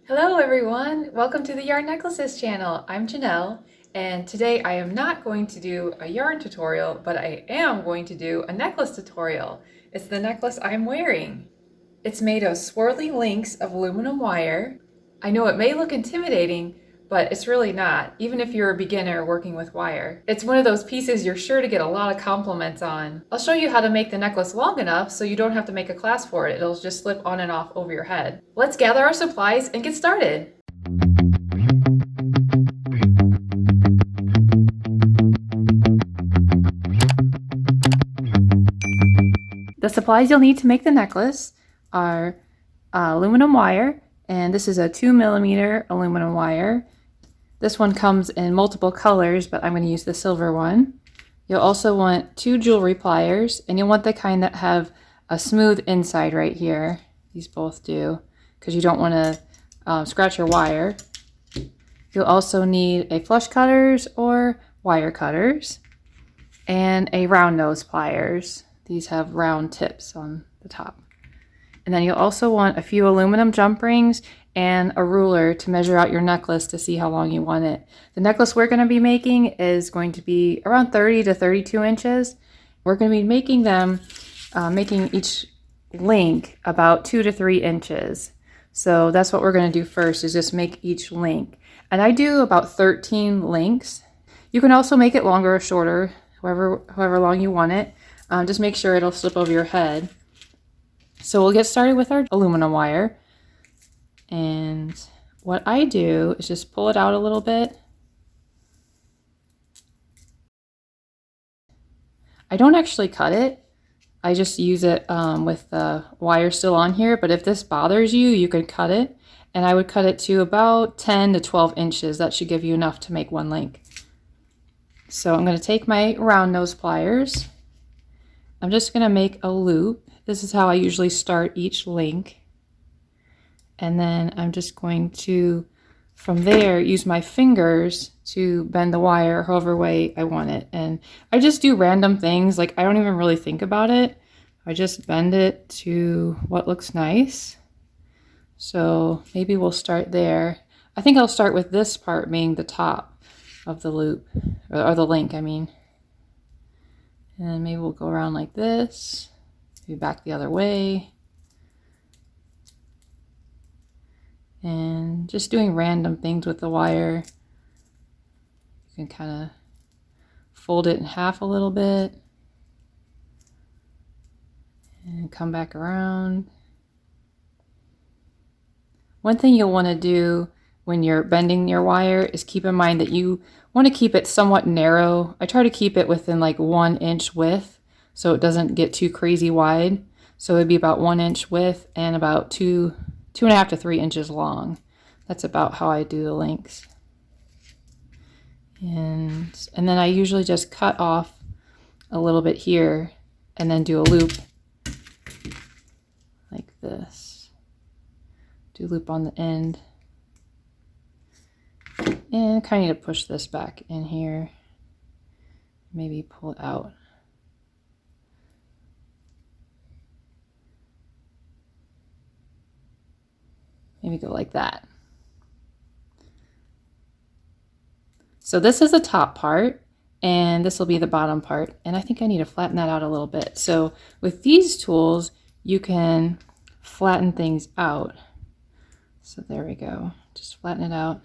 Hello everyone! Welcome to the Yarn Necklaces channel. I'm Janelle, and today I am not going to do a yarn tutorial, but I am going to do a necklace tutorial. It's the necklace I'm wearing. It's made of swirly links of aluminum wire. I know it may look intimidating, but it's really not, even if you're a beginner working with wire. It's one of those pieces you're sure to get a lot of compliments on. I'll show you how to make the necklace long enough so you don't have to make a class for it. It'll just slip on and off over your head. Let's gather our supplies and get started. The supplies you'll need to make the necklace are aluminum wire, and this is a 2mm aluminum wire. This one comes in multiple colors, but I'm going to use the silver one. You'll also want 2 jewelry pliers, and you'll want the kind that have a smooth inside right here. These both do, because you don't want to scratch your wire. You'll also need a flush cutters or wire cutters, and a round nose pliers. These have round tips on the top. And then you'll also want a few aluminum jump rings and a ruler to measure out your necklace to see how long you want it. The necklace we're going to be making is going to be around 30 to 32 inches. We're going to be making them, making each link about 2 to 3 inches. So that's what we're going to do first, is just make each link. And I do about 13 links. You can also make it longer or shorter, however long you want it. Just make sure it'll slip over your head. So we'll get started with our aluminum wire. And what I do is just pull it out a little bit. I don't actually cut it. I just use it with the wire still on here. But if this bothers you, you could cut it. And I would cut it to about 10 to 12 inches. That should give you enough to make one link. So I'm going to take my round nose pliers. I'm just going to make a loop. This is how I usually start each link. And then I'm just going to, from there, use my fingers to bend the wire however way I want it. And I just do random things, like I don't even really think about it. I just bend it to what looks nice. So maybe we'll start there. I think I'll start with this part being the top of the loop, or the link, I mean. And maybe we'll go around like this, maybe back the other way. And just doing random things with the wire. You can kind of fold it in half a little bit. And come back around. One thing you'll want to do when you're bending your wire is keep in mind that you want to keep it somewhat narrow. I try to keep it within like 1 inch width so it doesn't get too crazy wide. So it'd be about 1 inch width and about 2.5 to 3 inches long. That's about how I do the links. And then I usually just cut off a little bit here and then do a loop like this. Do a loop on the end. And kind of need to push this back in here. Maybe pull it out. Maybe go like that. So this is the top part, and this will be the bottom part. And I think I need to flatten that out a little bit. So with these tools, you can flatten things out. So there we go. Just flatten it out.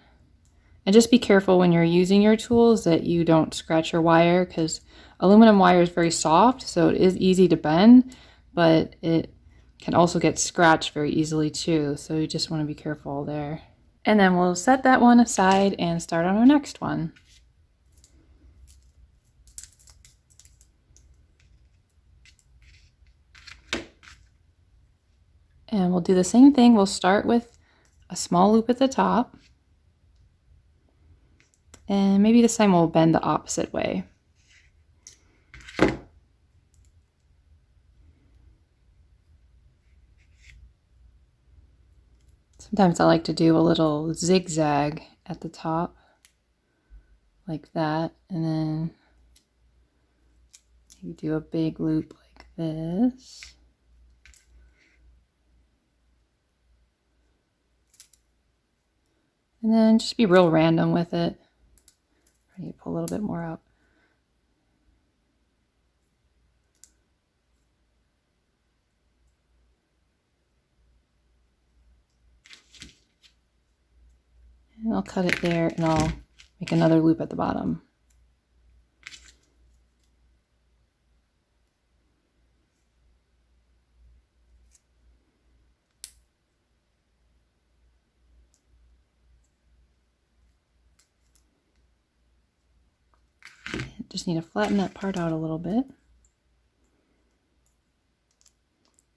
And just be careful when you're using your tools that you don't scratch your wire, because aluminum wire is very soft, so it is easy to bend, but it can also get scratched very easily too. So you just want to be careful there. And then we'll set that one aside and start on our next one. And we'll do the same thing. We'll start with a small loop at the top. And maybe this time we'll bend the opposite way. Sometimes I like to do a little zigzag at the top, like that, and then maybe do a big loop like this. And then just be real random with it. I need to pull a little bit more out. And I'll cut it there and I'll make another loop at the bottom. Just need to flatten that part out a little bit.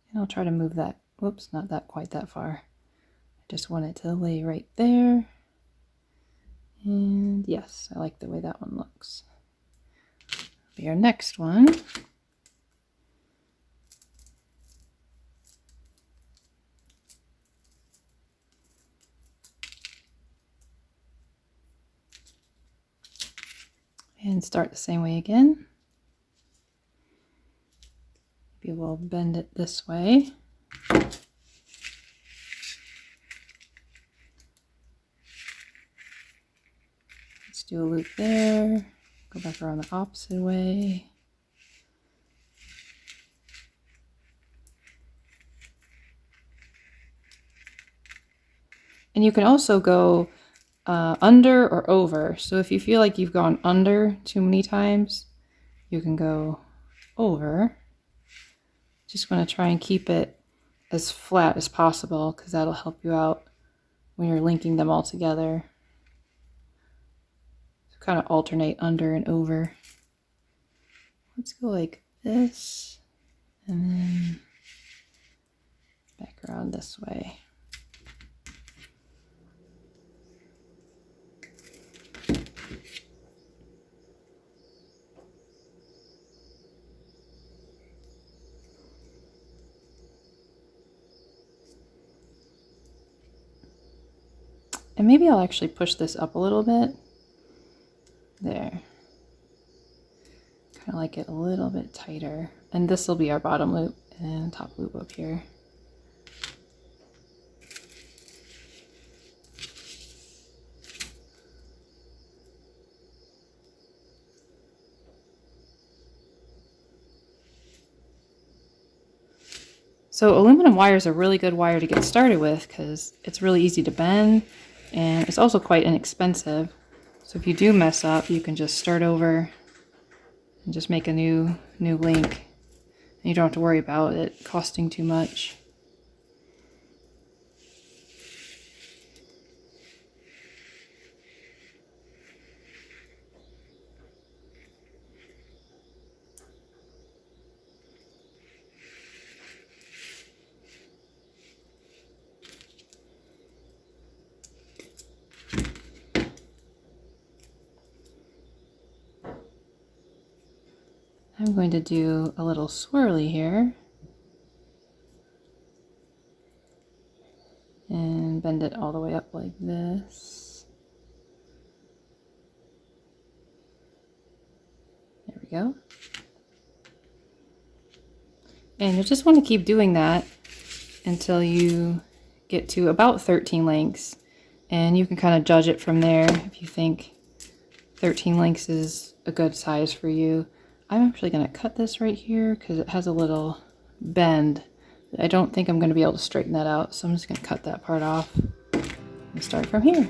And I'll try to move that, whoops, not that quite that far. I just want it to lay right there. And yes, I like the way that one looks. Be our next one. And start the same way again. Maybe we'll bend it this way. Let's do a loop there. Go back around the opposite way. And you can also go under or over. So if you feel like you've gone under too many times, you can go over. Just want to try and keep it as flat as possible because that'll help you out when you're linking them all together. So kind of alternate under and over. Let's go like this and then back around this way. And maybe I'll actually push this up a little bit. There. Kind of like it a little bit tighter. And this will be our bottom loop and top loop up here. So aluminum wire is a really good wire to get started with because it's really easy to bend and it's also quite inexpensive. So if you do mess up, you can just start over and just make a new link. And you don't have to worry about it costing too much. I'm going to do a little swirly here and bend it all the way up like this. There we go. And you'll just want to keep doing that until you get to about 13 links, and you can kind of judge it from there if you think 13 links is a good size for you. I'm actually going to cut this right here because it has a little bend. I don't think I'm going to be able to straighten that out, so I'm just going to cut that part off and start from here.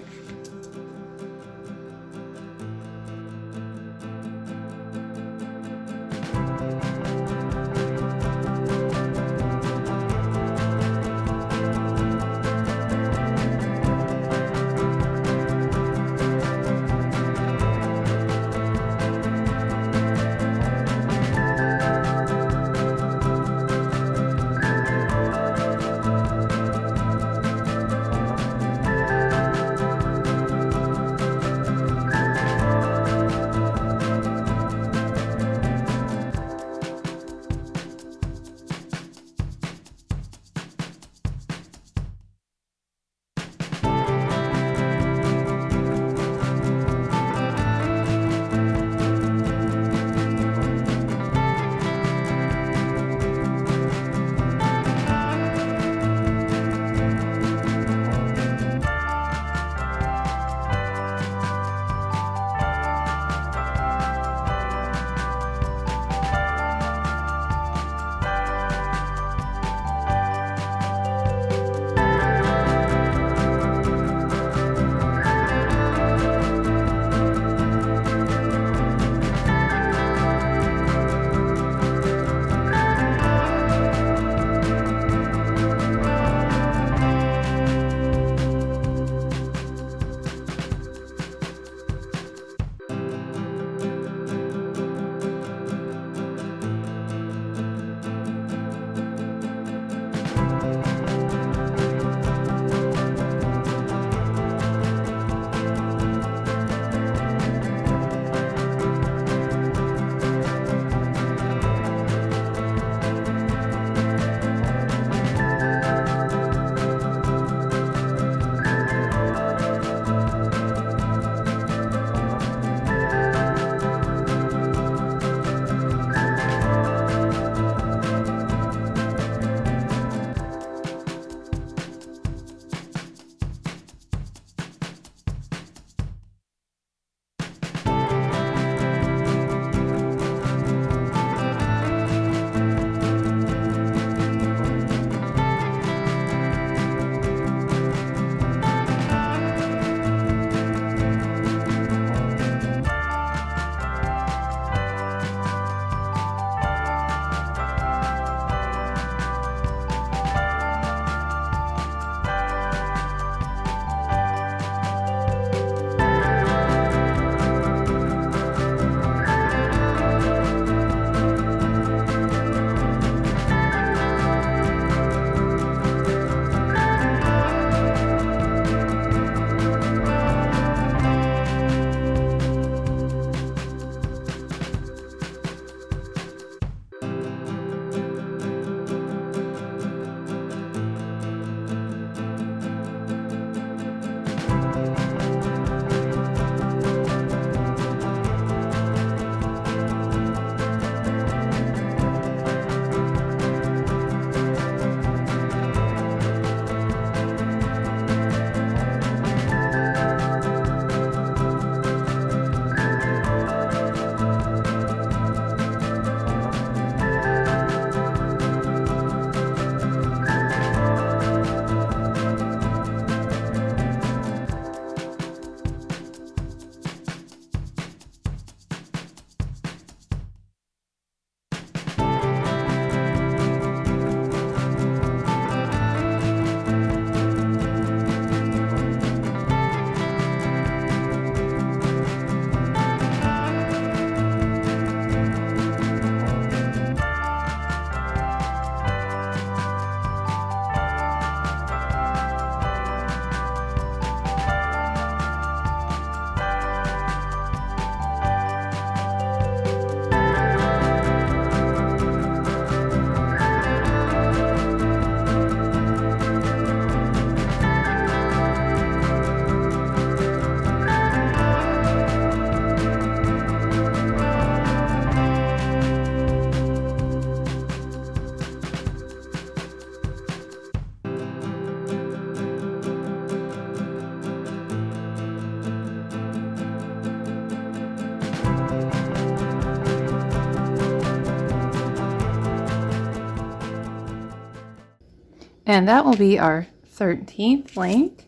And that will be our 13th link.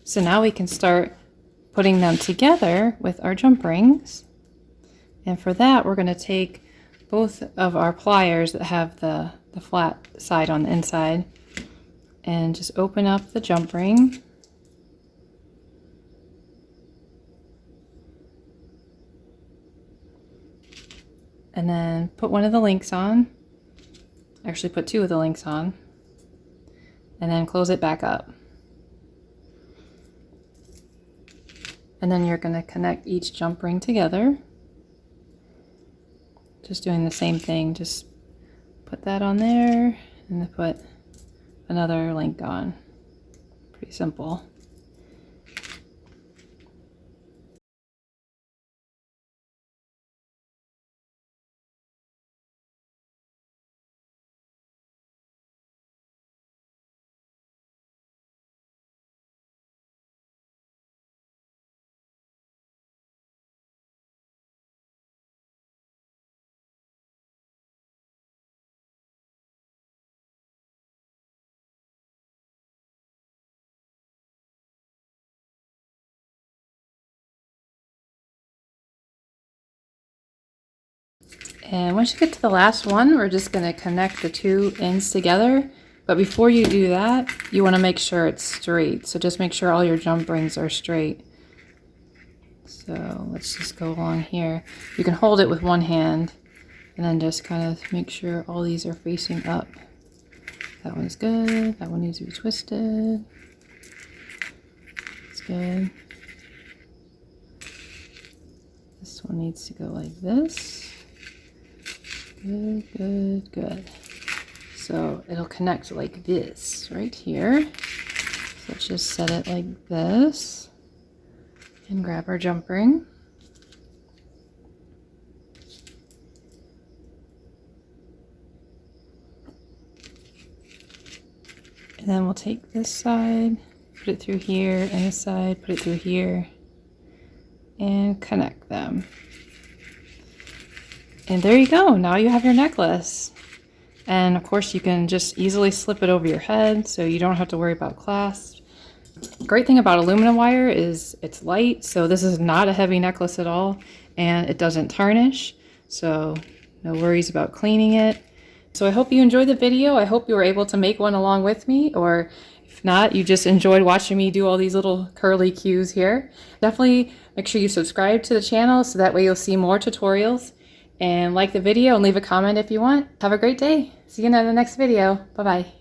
So now we can start putting them together with our jump rings. And for that, we're going to take both of our pliers that have the flat side on the inside and just open up the jump ring. And then put one of the links on. Actually put two of the links on. And then close it back up. And then you're going to connect each jump ring together. Just doing the same thing, just put that on there and then put another link on. Pretty simple. And once you get to the last one, we're just going to connect the two ends together. But before you do that, you want to make sure it's straight. So just make sure all your jump rings are straight. So let's just go along here. You can hold it with one hand and then just kind of make sure all these are facing up. That one's good. That one needs to be twisted. It's good. This one needs to go like this. Good, good, good. So it'll connect like this right here. So let's just set it like this and grab our jump ring. And then we'll take this side, put it through here, and this side, put it through here, and connect them. And there you go, now you have your necklace. And of course you can just easily slip it over your head so you don't have to worry about clasps. Great thing about aluminum wire is it's light, so this is not a heavy necklace at all, and it doesn't tarnish, so no worries about cleaning it. So I hope you enjoyed the video. I hope you were able to make one along with me, or if not, you just enjoyed watching me do all these little curly cues here. Definitely make sure you subscribe to the channel so that way you'll see more tutorials. And like the video and leave a comment if you want. Have a great day. See you in the next video. Bye-bye.